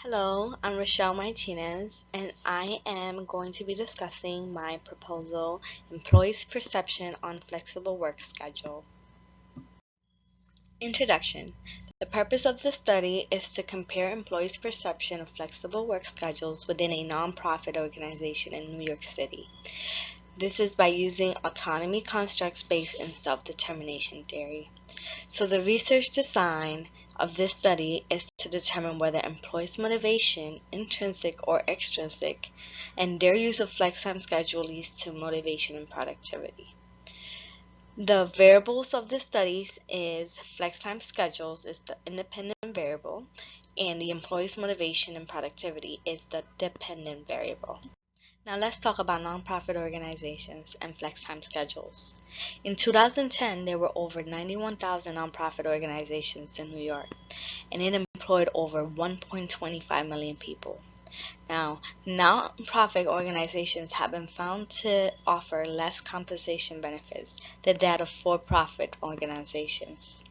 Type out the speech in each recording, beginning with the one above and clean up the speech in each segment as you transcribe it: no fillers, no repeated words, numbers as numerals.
Hello, I'm Rochelle Martinez, and I am going to be discussing my proposal, Employees' Perception on Flexible Work Schedule. Introduction. The purpose of the study is to compare employees' perception of flexible work schedules within a nonprofit organization in New York City. This is by using autonomy constructs based in self-determination theory. So the research design of this study is to determine whether employees' motivation, intrinsic or extrinsic, and their use of flex time schedule leads to motivation and productivity. The variables of the studies is flex time schedules is the independent variable, and the employee's motivation and productivity is the dependent variable. Now let's talk about nonprofit organizations and flex time schedules. In 2010, there were over 91,000 nonprofit organizations in New York, and it employed over 1.25 million people. Now, nonprofit organizations have been found to offer less compensation benefits than that of for-profit organizations.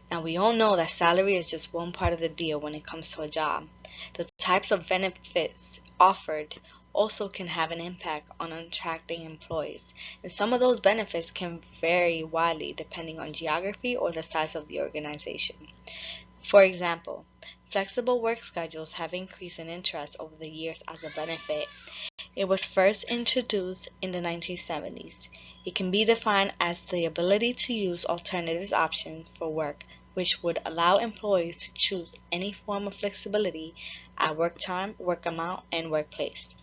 Now, we all know that salary is just one part of the deal when it comes to a job. The types of benefits offered also can have an impact on attracting employees, and some of those benefits can vary widely depending on geography or the size of the organization. For example, flexible work schedules have increased in interest over the years as a benefit. It was first introduced in the 1970s. It can be defined as the ability to use alternative options for work, which would allow employees to choose any form of flexibility at work time, work amount, and workplace.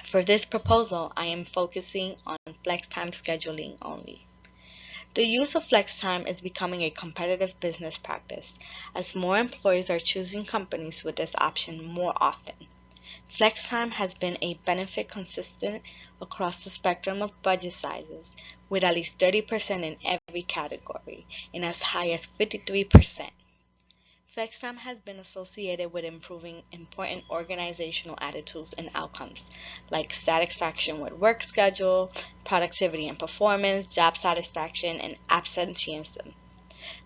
For this proposal, I am focusing on flex time scheduling only. The use of flex time is becoming a competitive business practice, as more employees are choosing companies with this option more often. Flex time has been a benefit consistent across the spectrum of budget sizes, with at least 30% in every category and as high as 53%. Flex time has been associated with improving important organizational attitudes and outcomes, like satisfaction with work schedule, productivity and performance, job satisfaction, and absenteeism.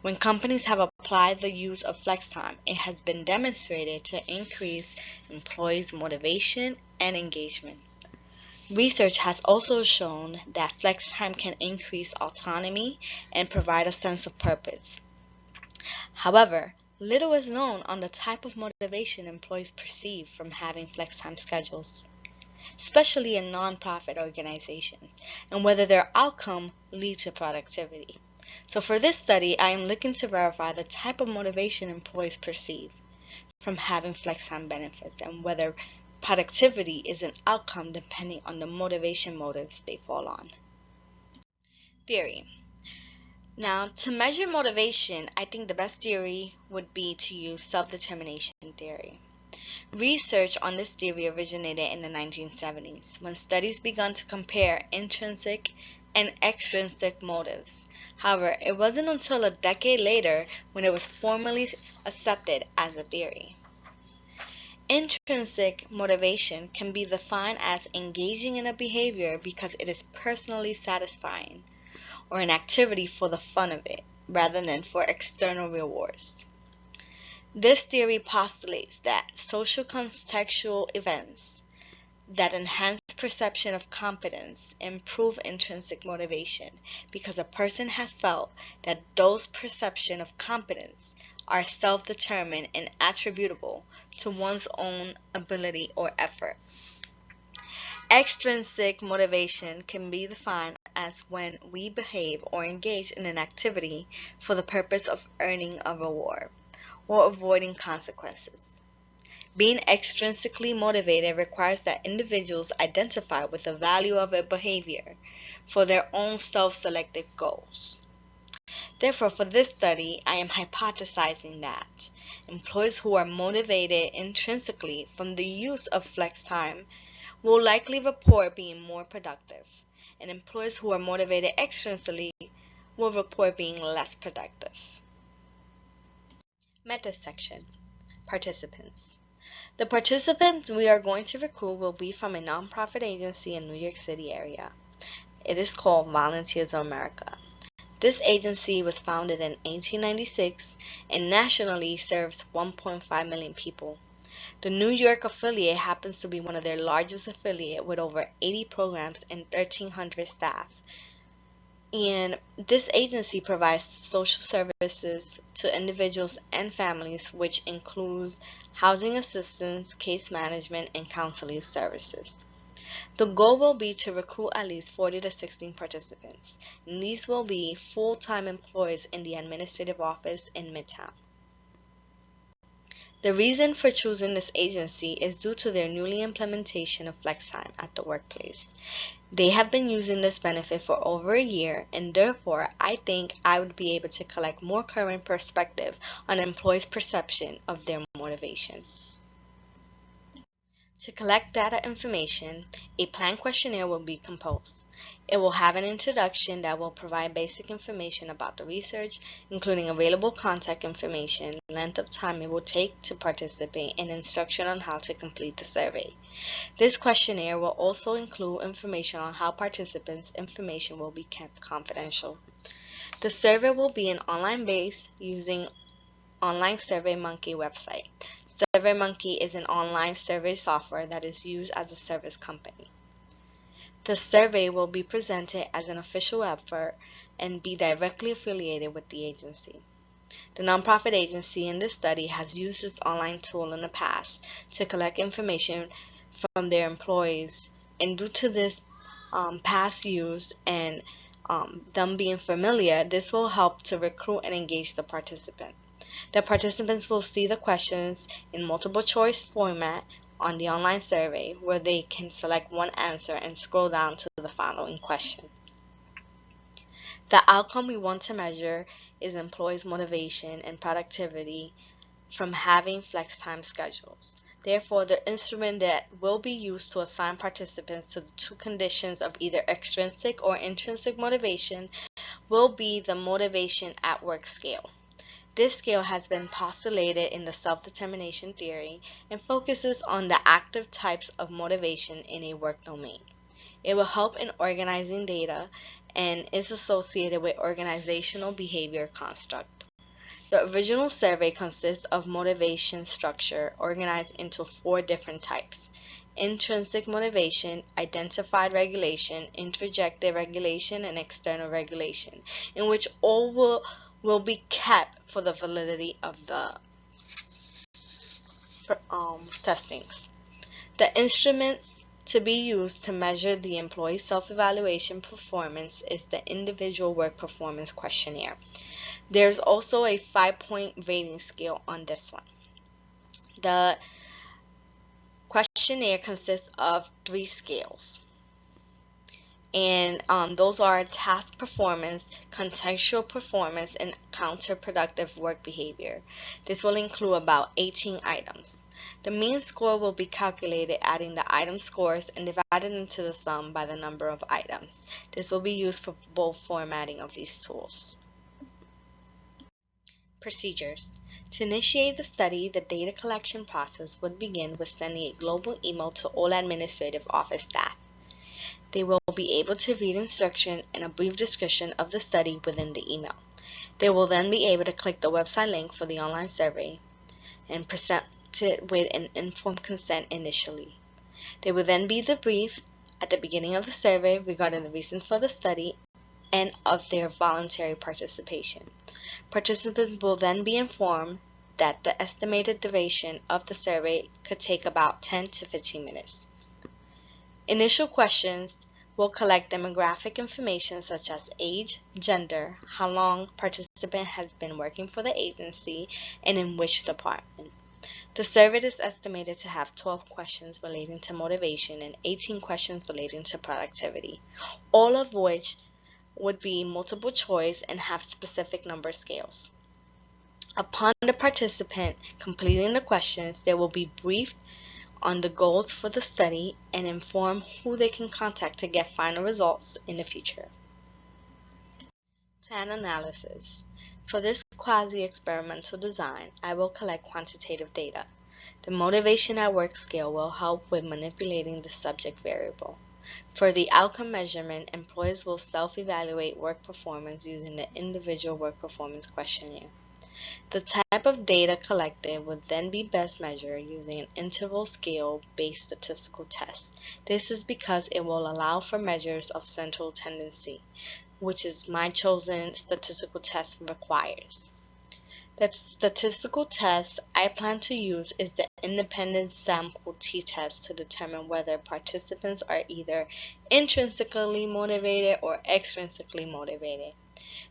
When companies have applied the use of flex time, it has been demonstrated to increase employees' motivation and engagement. Research has also shown that flex time can increase autonomy and provide a sense of purpose. However, little is known on the type of motivation employees perceive from having flex time schedules, especially in nonprofit organizations, and whether their outcome leads to productivity. So for this study, I am looking to verify the type of motivation employees perceive from having flex time benefits and whether productivity is an outcome depending on the motivation motives they fall on. Theory. Now, to measure motivation, I think the best theory would be to use self-determination theory. Research on this theory originated in the 1970s, when studies began to compare intrinsic and extrinsic motives. However, it wasn't until a decade later when it was formally accepted as a theory. Intrinsic motivation can be defined as engaging in a behavior because it is personally satisfying, or an activity for the fun of it, rather than for external rewards. This theory postulates that social contextual events that enhance perception of competence improve intrinsic motivation because a person has felt that those perception of competence are self-determined and attributable to one's own ability or effort. Extrinsic motivation can be defined as when we behave or engage in an activity for the purpose of earning a reward or avoiding consequences. Being extrinsically motivated requires that individuals identify with the value of a behavior for their own self-selected goals. Therefore, for this study, I am hypothesizing that employees who are motivated intrinsically from the use of flex time will likely report being more productive, and employees who are motivated extrinsically will report being less productive. Meta section. Participants. The participants we are going to recruit will be from a nonprofit agency in New York City area. It is called Volunteers of America. This agency was founded in 1896 and nationally serves 1.5 million people. The New York affiliate happens to be one of their largest affiliates with over 80 programs and 1,300 staff. And this agency provides social services to individuals and families, which includes housing assistance, case management, and counseling services. The goal will be to recruit at least 40 to 16 participants, and these will be full-time employees in the administrative office in Midtown. The reason for choosing this agency is due to their newly implementation of flextime at the workplace. They have been using this benefit for over a year, and therefore I think I would be able to collect more current perspective on employees' perception of their motivation. To collect data information, a plan questionnaire will be composed. It will have an introduction that will provide basic information about the research, including available contact information, length of time it will take to participate, and instruction on how to complete the survey. This questionnaire will also include information on how participants' information will be kept confidential. The survey will be an online base using online SurveyMonkey website. SurveyMonkey is an online survey software that is used as a service company. The survey will be presented as an official effort and be directly affiliated with the agency. The nonprofit agency in this study has used this online tool in the past to collect information from their employees, and due to this past use and them being familiar, this will help to recruit and engage the participant. The participants will see the questions in multiple choice format on the online survey, where they can select one answer and scroll down to the following question. The outcome we want to measure is employees' motivation and productivity from having flex time schedules. Therefore, the instrument that will be used to assign participants to the two conditions of either extrinsic or intrinsic motivation will be the motivation at work scale. This scale has been postulated in the self-determination theory and focuses on the active types of motivation in a work domain. It will help in organizing data and is associated with organizational behavior construct. The original survey consists of motivation structure organized into 4 different types: intrinsic motivation, identified regulation, introjected regulation, and external regulation, in which all will be kept for the validity of the testings. The instruments to be used to measure the employee self-evaluation performance is the individual work performance questionnaire. There's also a 5-point rating scale on this one. The questionnaire consists of 3 scales, and those are task performance, contextual performance, and counterproductive work behavior. This will include about 18 items. The mean score will be calculated adding the item scores and divided into the sum by the number of items. This will be used for both formatting of these tools. Procedures. To initiate the study, the data collection process would begin with sending a global email to all administrative office staff. They will be able to read instruction and a brief description of the study within the email. They will then be able to click the website link for the online survey and present it with an informed consent initially. They will then be debriefed at the beginning of the survey regarding the reasons for the study and of their voluntary participation. Participants will then be informed that the estimated duration of the survey could take about 10 to 15 minutes. Initial questions will collect demographic information such as age, gender, how long participant has been working for the agency, and in which department. The survey is estimated to have 12 questions relating to motivation and 18 questions relating to productivity, all of which would be multiple choice and have specific number scales. Upon the participant completing the questions, they will be briefed on the goals for the study and inform who they can contact to get final results in the future. Plan analysis. For this quasi-experimental design, I will collect quantitative data. The motivation at work scale will help with manipulating the subject variable. For the outcome measurement, employees will self-evaluate work performance using the individual work performance questionnaire. The type of data collected would then be best measured using an interval scale-based statistical test. This is because it will allow for measures of central tendency, which is my chosen statistical test requires. The statistical test I plan to use is the independent sample t-test to determine whether participants are either intrinsically motivated or extrinsically motivated.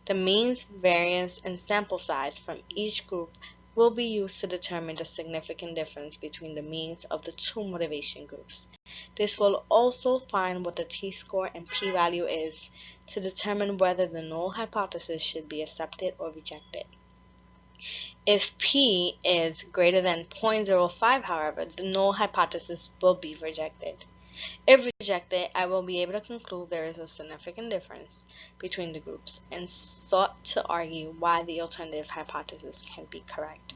The means, variance, and sample size from each group will be used to determine the significant difference between the means of the two motivation groups. This will also find what the t-score and p-value is to determine whether the null hypothesis should be accepted or rejected. If p is greater than 0.05, however, the null hypothesis will be rejected. If rejected, I will be able to conclude there is a significant difference between the groups and sought to argue why the alternative hypothesis can be correct.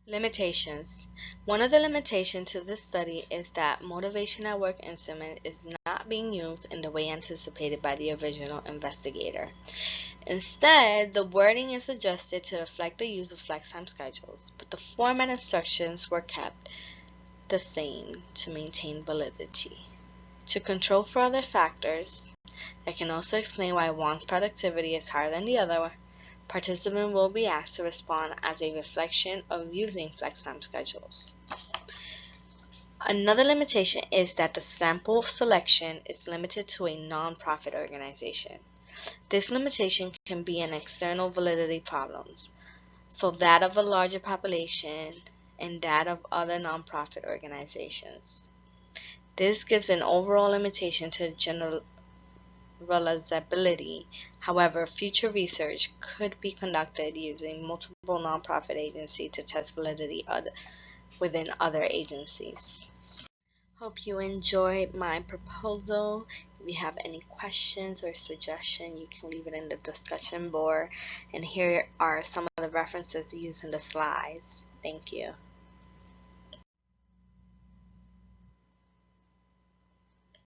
Limitations. One of the limitations to this study is that motivation at work instrument is not being used in the way anticipated by the original investigator. Instead, the wording is adjusted to reflect the use of flextime schedules, but the format instructions were kept the same to maintain validity. To control for other factors that can also explain why one's productivity is higher than the other, participants will be asked to respond as a reflection of using flextime schedules. Another limitation is that the sample selection is limited to a non-profit organization. This limitation can be an external validity problems, so that of a larger population and that of other nonprofit organizations. This gives an overall limitation to generalizability. However, future research could be conducted using multiple nonprofit agencies to test validity within other agencies. Hope you enjoyed my proposal. If you have any questions or suggestions, you can leave it in the discussion board. And here are some of the references used in the slides. Thank you.